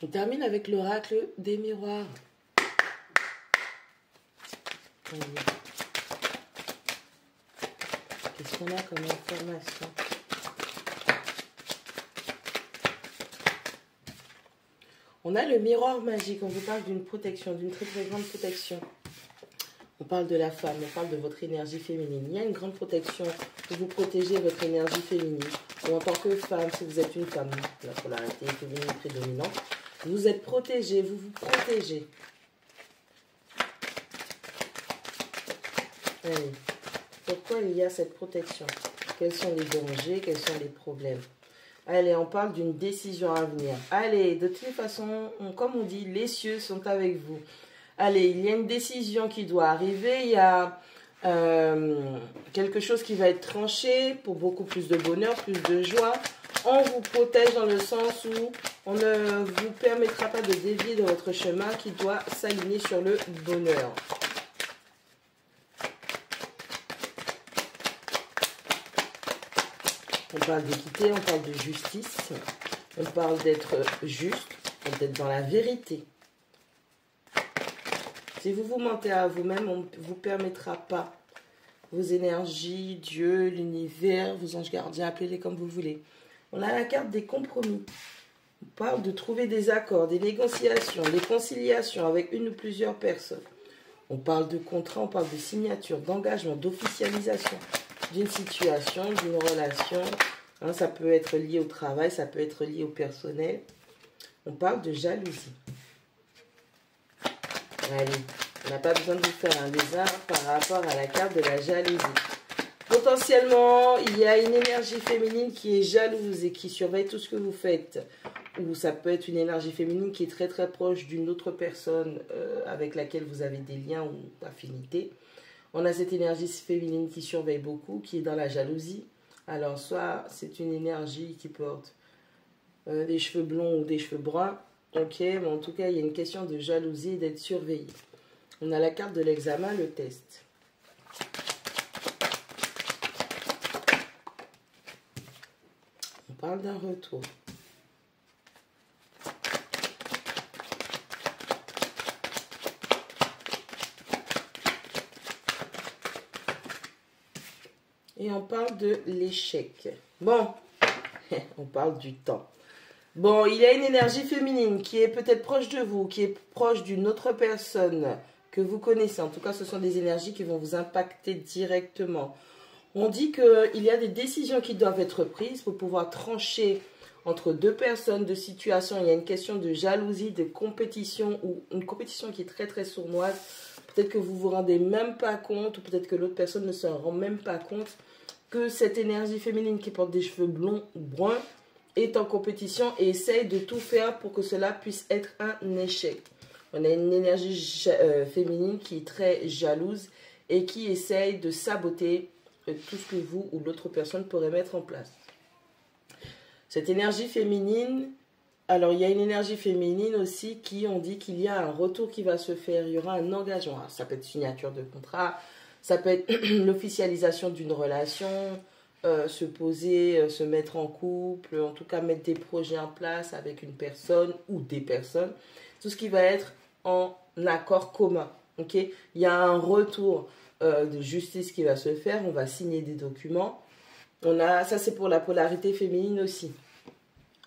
On termine avec l'oracle des miroirs. Qu'est-ce qu'on a comme information? On a le miroir magique. On vous parle d'une protection, d'une très très grande protection. On parle de la femme, on parle de votre énergie féminine. Il y a une grande protection pour vous protéger votre énergie féminine. Ou en tant que femme, si vous êtes une femme, la polarité féminine prédominante, vous êtes protégé, vous vous protégez. Allez. Pourquoi il y a cette protection? Quels sont les dangers? Quels sont les problèmes? Allez, on parle d'une décision à venir. Allez, de toute façon, comme on dit, les cieux sont avec vous. Allez, il y a une décision qui doit arriver. Il y a quelque chose qui va être tranché pour beaucoup plus de bonheur, plus de joie. On vous protège dans le sens où on ne vous permettra pas de dévier de votre chemin qui doit s'aligner sur le bonheur. On parle d'équité, on parle de justice, on parle d'être juste, d'être dans la vérité. Si vous vous mentez à vous-même, on ne vous permettra pas. Vos énergies, Dieu, l'univers, vos anges gardiens, appelez-les comme vous voulez. On a la carte des compromis. On parle de trouver des accords, des négociations, des conciliations avec une ou plusieurs personnes. On parle de contrat, on parle de signature, d'engagement, d'officialisation d'une situation, d'une relation. Hein, ça peut être lié au travail, ça peut être lié au personnel. On parle de jalousie. Allez, on n'a pas besoin de vous faire un lézard par rapport à la carte de la jalousie. Potentiellement, il y a une énergie féminine qui est jalouse et qui surveille tout ce que vous faites. Ou ça peut être une énergie féminine qui est très très proche d'une autre personne avec laquelle vous avez des liens ou affinités. On a cette énergie féminine qui surveille beaucoup, qui est dans la jalousie. Alors, soit c'est une énergie qui porte des cheveux blonds ou des cheveux bruns. Ok, mais en tout cas, il y a une question de jalousie et d'être surveillé. On a la carte de l'examen, le test. On parle d'un retour. Et on parle de l'échec. Bon, on parle du temps. Bon, il y a une énergie féminine qui est peut-être proche de vous, qui est proche d'une autre personne que vous connaissez. En tout cas, ce sont des énergies qui vont vous impacter directement. On dit qu'il y a des décisions qui doivent être prises pour pouvoir trancher entre deux personnes, de situations. Il y a une question de jalousie, de compétition, ou une compétition qui est très très sournoise. Peut-être que vous ne vous rendez même pas compte, ou peut-être que l'autre personne ne se rend même pas compte que cette énergie féminine qui porte des cheveux blonds ou bruns est en compétition et essaye de tout faire pour que cela puisse être un échec. On a une énergie féminine qui est très jalouse et qui essaye de saboter tout ce que vous ou l'autre personne pourrait mettre en place. Cette énergie féminine, alors il y a une énergie féminine aussi qui, on dit qu'il y a un retour qui va se faire, il y aura un engagement. Alors, ça peut être signature de contrat, ça peut être l'officialisation d'une relation, se poser, se mettre en couple, en tout cas mettre des projets en place avec une personne ou des personnes. Tout ce qui va être en accord commun. Okay? Il y a un retour de justice qui va se faire, on va signer des documents. Ça c'est pour la polarité féminine aussi.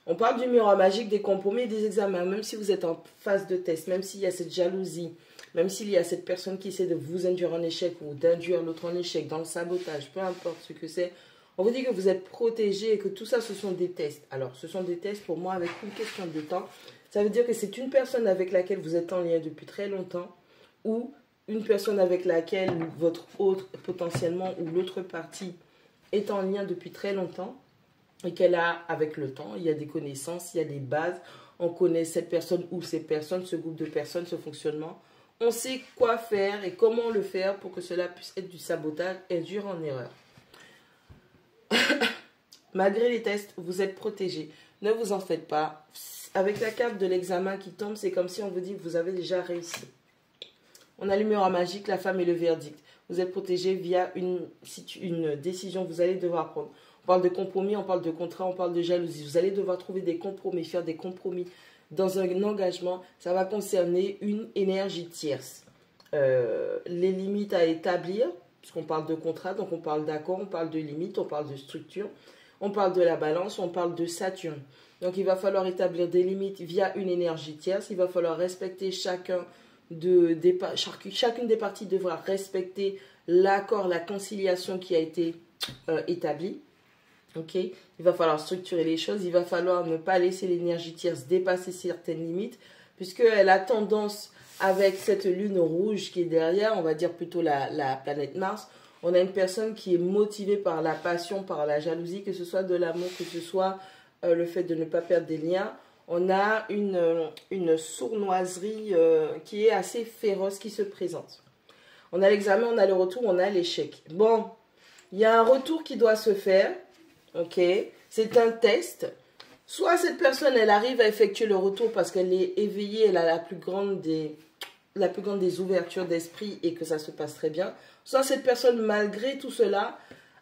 On parle du miroir magique, des compromis et des examens. Même si vous êtes en phase de test, même s'il y a cette jalousie, même s'il y a cette personne qui essaie de vous induire en échec ou d'induire l'autre en échec, dans le sabotage, peu importe ce que c'est, on vous dit que vous êtes protégé et que tout ça, ce sont des tests. Alors, ce sont des tests pour moi avec une question de temps. Ça veut dire que c'est une personne avec laquelle vous êtes en lien depuis très longtemps ou une personne avec laquelle votre autre, potentiellement, ou l'autre partie est en lien depuis très longtemps et qu'elle a, avec le temps, il y a des connaissances, il y a des bases. On connaît cette personne ou ces personnes, ce groupe de personnes, ce fonctionnement. On sait quoi faire et comment le faire pour que cela puisse être du sabotage et induire en erreur. Malgré les tests, vous êtes protégé. Ne vous en faites pas. Avec la carte de l'examen qui tombe, c'est comme si on vous dit que vous avez déjà réussi. On a le miroir magique, la femme et le verdict. Vous êtes protégé via une décision que vous allez devoir prendre. On parle de compromis, on parle de contrat, on parle de jalousie. Vous allez devoir trouver des compromis, faire des compromis dans un engagement, ça va concerner une énergie tierce. Les limites à établir, puisqu'on parle de contrat, donc on parle d'accord, on parle de limites, on parle de structure, on parle de la balance, on parle de Saturne. Donc il va falloir établir des limites via une énergie tierce, il va falloir respecter chacune des parties devra respecter l'accord, la conciliation qui a été établie. Okay. Il va falloir structurer les choses, il va falloir ne pas laisser l'énergie tierce dépasser certaines limites, puisqu'elle a tendance, avec cette lune rouge qui est derrière, on va dire plutôt la planète Mars, on a une personne qui est motivée par la passion, par la jalousie, que ce soit de l'amour, que ce soit le fait de ne pas perdre des liens. On a une sournoiserie qui est assez féroce qui se présente. On a l'examen, on a le retour, on a l'échec. Bon, il y a un retour qui doit se faire. Ok, c'est un test. Soit cette personne, elle arrive à effectuer le retour parce qu'elle est éveillée, elle a la plus grande des ouvertures d'esprit et que ça se passe très bien. Soit cette personne, malgré tout cela,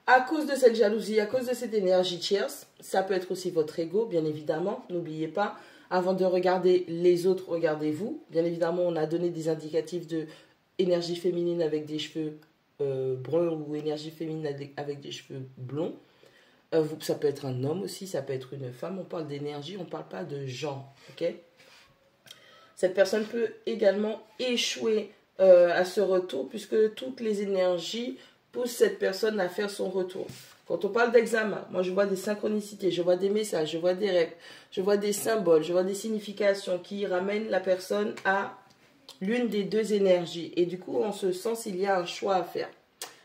à cause de cette jalousie, à cause de cette énergie tierce, ça peut être aussi votre ego, bien évidemment. N'oubliez pas, avant de regarder les autres, regardez-vous. Bien évidemment, on a donné des indicatifs de énergie féminine avec des cheveux bruns ou énergie féminine avec des cheveux blonds. Ça peut être un homme aussi, ça peut être une femme. On parle d'énergie, on ne parle pas de genre. Okay. Cette personne peut également échouer à ce retour puisque toutes les énergies poussent cette personne à faire son retour. Quand on parle d'examen, moi je vois des synchronicités, je vois des messages, je vois des rêves, je vois des symboles, je vois des significations qui ramènent la personne à l'une des deux énergies. Et du coup, en ce sens, il y a un choix à faire.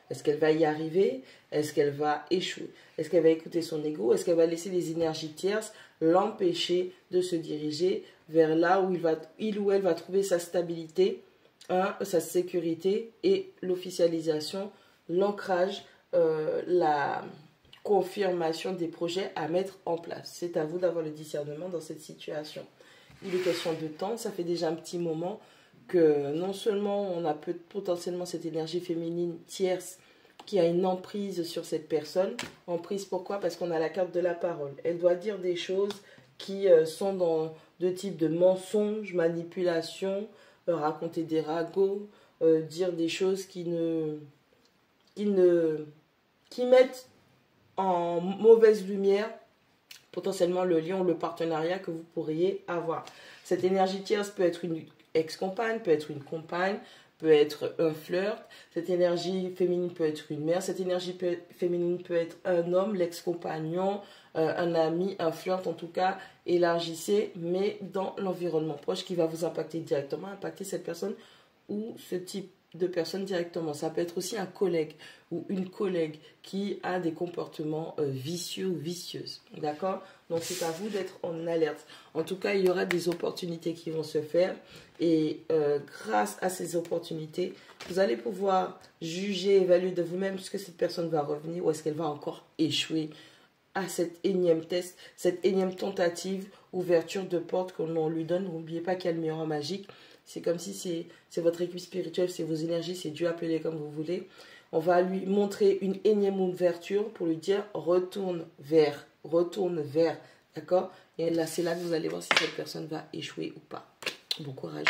Est-ce qu'elle va y arriver? Est-ce qu'elle va échouer? Est-ce qu'elle va écouter son ego? Est-ce qu'elle va laisser les énergies tierces l'empêcher de se diriger vers là où il ou elle va trouver sa stabilité, sa sécurité et l'officialisation, l'ancrage, la confirmation des projets à mettre en place. C'est à vous d'avoir le discernement dans cette situation. Il est question de temps, ça fait déjà un petit moment que non seulement on a potentiellement cette énergie féminine tierce qui a une emprise sur cette personne. Emprise pourquoi? Parce qu'on a la carte de la parole. Elle doit dire des choses qui sont dans deux types de mensonges, manipulation, raconter des ragots, dire des choses qui mettent en mauvaise lumière potentiellement le lien ou le partenariat que vous pourriez avoir. Cette énergie tierce peut être une ex-compagne, peut être une compagne, peut être un flirt. Cette énergie féminine peut être une mère. Cette énergie féminine peut être un homme, l'ex-compagnon, un ami, un flirt. En tout cas, élargissez, mais dans l'environnement proche qui va vous impacter directement, impacter cette personne ou ce type de personne directement. Ça peut être aussi un collègue ou une collègue qui a des comportements vicieux ou vicieuses. D'accord? Donc, c'est à vous d'être en alerte. En tout cas, il y aura des opportunités qui vont se faire. Et grâce à ces opportunités, vous allez pouvoir juger, évaluer de vous-même est-ce que cette personne va revenir ou est-ce qu'elle va encore échouer à cet énième test, cette énième tentative, ouverture de porte que l'on lui donne. N'oubliez pas qu'il y a le miroir magique. C'est comme si c'est votre équipe spirituelle, c'est vos énergies, c'est Dieu, appelez comme vous voulez. On va lui montrer une énième ouverture pour lui dire retourne vers, d'accord? Et là, c'est là que vous allez voir si cette personne va échouer ou pas. Bon courage.